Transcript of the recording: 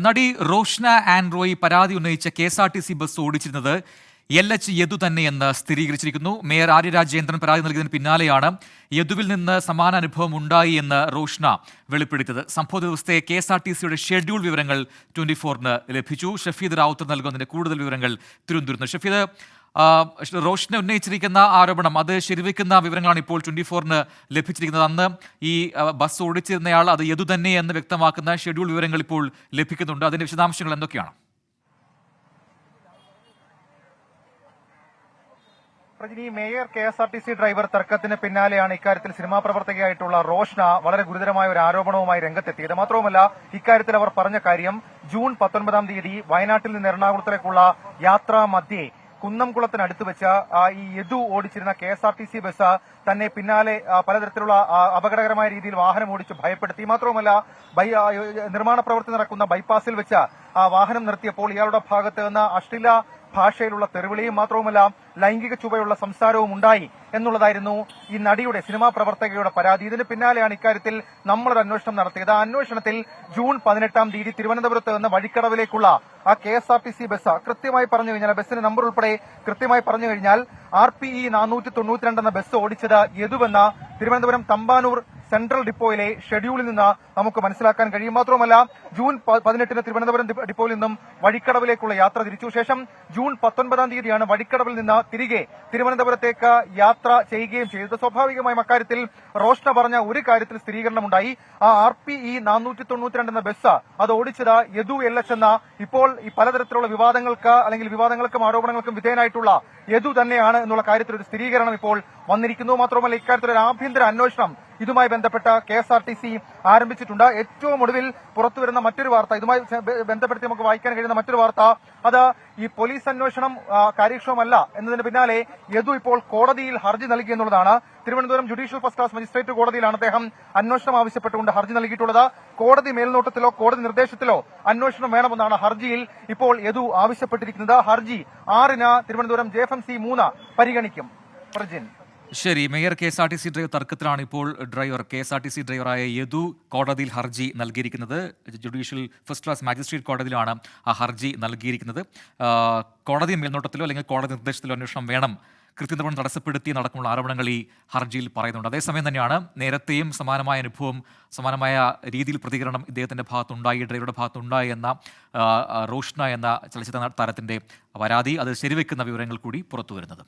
നടി റോഷ്ന ആൻഡ്രോയി പരാതി ഉന്നയിച്ച KSRTC ബസ് ഓടിച്ചിരുന്നത് LH യദു തന്നെയെന്ന് സ്ഥിരീകരിച്ചിരിക്കുന്നു. മേയർ ആര്യ രാജേന്ദ്രൻ പരാതി നൽകിയതിന് പിന്നാലെയാണ് യദുവിൽ നിന്ന് സമാന അനുഭവം ഉണ്ടായി എന്ന് റോഷ്ന വെളിപ്പെടുത്തിയത്. സംഭവ ദിവസത്തെ KSRTCയുടെ ഷെഡ്യൂൾ വിവരങ്ങൾ 24-ന് ലഭിച്ചു. ഷഫീദ് റാവുത്തർ നൽകുന്നതിന്റെ കൂടുതൽ വിവരങ്ങൾ തിരുവനന്തപുരത്ത്. ഷഫീദ്, റോഷ്ന ഉന്നയിച്ചിരിക്കുന്ന ആരോപണം അത് ശരിവെക്കുന്ന വിവരങ്ങളാണ് ഇപ്പോൾ 24-ന് ലഭിച്ചിരിക്കുന്നത്. അന്ന് ഈ ബസ് ഓടിച്ചിരുന്നയാൾ അത് യദു തന്നെ എന്ന് വ്യക്തമാക്കുന്ന ഷെഡ്യൂൾ വിവരങ്ങൾ ഇപ്പോൾ ലഭിക്കുന്നുണ്ട്. അതിന്റെ വിശദാംശങ്ങൾ എന്തൊക്കെയാണ്? പ്രജിനി, മേയർ KSRTC ഡ്രൈവർ തർക്കത്തിന് പിന്നാലെയാണ് ഇക്കാര്യത്തിൽ സിനിമാ പ്രവർത്തകയായിട്ടുള്ള റോഷ്ന വളരെ ഗുരുതരമായ ഒരു ആരോപണവുമായി രംഗത്തെത്തിയത്. മാത്രവുമല്ല, ഇക്കാര്യത്തിൽ അവർ പറഞ്ഞ കാര്യം ജൂൺ 19-ാം തീയതി വയനാട്ടിൽ നിന്ന് എറണാകുളത്തേക്കുള്ള യാത്രാ മധ്യേ കുന്നംകുളത്തിനടുത്ത് വെച്ച ഈ യദു ഓടിച്ചിരുന്ന KSRTC ബസ് തന്നെ പിന്നാലെ പലതരത്തിലുള്ള അപകടകരമായ രീതിയിൽ വാഹനം ഓടിച്ച് ഭയപ്പെടുത്തി. മാത്രവുമല്ല, നിർമ്മാണ പ്രവൃത്തി നടക്കുന്ന ബൈപ്പാസിൽ വെച്ച് വാഹനം നിർത്തിയപ്പോൾ ഇയാളുടെ ഭാഗത്ത് നിന്ന് അശ്ലീല ഭാഷയിലുള്ള തെറിവിളിയും മാത്രവുമല്ല ലൈംഗിക ചുവയുള്ള സംസാരവും ഉണ്ടായി എന്നുള്ളതായിരുന്നു ഈ നടിയുടെ സിനിമാ പ്രവർത്തകയുടെ പരാതി. ഇതിന് പിന്നാലെയാണ് ഇക്കാര്യത്തിൽ നമ്മളൊരു അന്വേഷണം നടത്തിയത്. ആ അന്വേഷണത്തിൽ ജൂൺ 18-ാം തീയതി തിരുവനന്തപുരത്ത് നിന്ന് വഴിക്കടവിലേക്കുള്ള ആ KSRTC ബസ് കൃത്യമായി പറഞ്ഞു കഴിഞ്ഞാൽ, ബസ്സിന്റെ നമ്പർ ഉൾപ്പെടെ കൃത്യമായി പറഞ്ഞു കഴിഞ്ഞാൽ RPE 492 എന്ന ബസ് ഓടിച്ചത് യദുവെന്ന തിരുവനന്തപുരം തമ്പാനൂർ സെൻട്രൽ ഡിപ്പോയിലെ ഷെഡ്യൂളിൽ നിന്ന് നമുക്ക് മനസ്സിലാക്കാൻ കഴിയും. മാത്രമല്ല, ജൂൺ 18-ന് തിരുവനന്തപുരം ഡിപ്പോയിൽ നിന്നും വഴിക്കടവിലേക്കുള്ള യാത്ര തിരിച്ചു. ശേഷം ജൂൺ 19-ാം തീയതിയാണ് വഴിക്കടവിൽ നിന്ന് തിരികെ തിരുവനന്തപുരത്തേക്ക് യാത്ര ചെയ്യുകയും ചെയ്തത്. സ്വാഭാവികമായും അക്കാര്യത്തിൽ റോഷ്ന പറഞ്ഞ ഒരു കാര്യത്തിൽ സ്ഥിരീകരണമുണ്ടായി. ആ RPE 492 എന്ന ബസ് അത് ഓടിച്ചത് യദു LH എന്ന ഇപ്പോൾ ഈ പലതരത്തിലുള്ള വിവാദങ്ങൾക്കും ആരോപണങ്ങൾക്കും വിധേയനായിട്ടുള്ള യദു തന്നെയാണ് എന്നുള്ള കാര്യത്തിൽ ഒരു സ്ഥിരീകരണം ഇപ്പോൾ വന്നിരിക്കുന്നു. മാത്രമല്ല, ഇക്കാര്യത്തിൽ ഒരു ആഭ്യന്തര അന്വേഷണം ഇതുമായി ബന്ധപ്പെട്ട KSRTC ആരംഭിച്ചിട്ടുണ്ട്. ഏറ്റവും ഒടുവിൽ പുറത്തുവരുന്ന മറ്റൊരു വാർത്ത, ഇതുമായി ബന്ധപ്പെടുത്തി നമുക്ക് വായിക്കാൻ കഴിയുന്ന മറ്റൊരു വാർത്ത, അത് ഈ പോലീസ് അന്വേഷണം കാര്യക്ഷമമല്ല എന്നതിന് പിന്നാലെ യദു ഇപ്പോൾ കോടതിയിൽ ഹർജി നൽകി എന്നുള്ളതാണ്. Thiruvananthapuram judicial first class magistrate കോടതിയിലാണ് അദ്ദേഹം അന്വേഷണം ആവശ്യപ്പെട്ടുകൊണ്ട് ഹർജി നൽകിയിട്ടുള്ളത്. കോടതി മേൽനോട്ടത്തിലോ കോടതി നിർദ്ദേശത്തിലോ അന്വേഷണം വേണമെന്നാണ് ഹർജിയിൽ ഇപ്പോൾ യദു ആവശ്യപ്പെട്ടിരിക്കുന്നത്. ഹർജി 6-ന് തിരുവനന്തപുരം JFMC 3 പരിഗണിക്കും. പ്രജിൻ, ശരി, മേയർ KSRTC ഡ്രൈവർ തർക്കത്തിലാണ് ഇപ്പോൾ KSRTC ഡ്രൈവറായ യദു കോടതിയിൽ ഹർജി നൽകിയിരിക്കുന്നത്. ജുഡീഷ്യൽ ഫസ്റ്റ് ക്ലാസ് മാജിസ്ട്രേറ്റ് കോടതിയിലാണ് ആ ഹർജി നൽകിയിരിക്കുന്നത്. കോടതി മേൽനോട്ടത്തിലോ അല്ലെങ്കിൽ കോടതി നിർദ്ദേശത്തിലോ അന്വേഷണം വേണം, കൃത്യനിർവഹണം തടസ്സപ്പെടുത്തി നടക്കുമുള്ള ആരോപണങ്ങൾ ഈ ഹർജിയിൽ പറയുന്നുണ്ട്. അതേസമയം തന്നെയാണ് നേരത്തെയും സമാനമായ അനുഭവം, സമാനമായ രീതിയിൽ പ്രതികരണം ഇദ്ദേഹത്തിന്റെ ഭാഗത്തുണ്ടായി, ഡ്രൈവറുടെ ഭാഗത്തുണ്ടായി എന്ന റോഷ്ന എന്ന ചലച്ചിത്ര താരത്തിന്റെ പരാതി, അത് ശരിവെക്കുന്ന വിവരങ്ങൾ കൂടി പുറത്തുവരുന്നത്.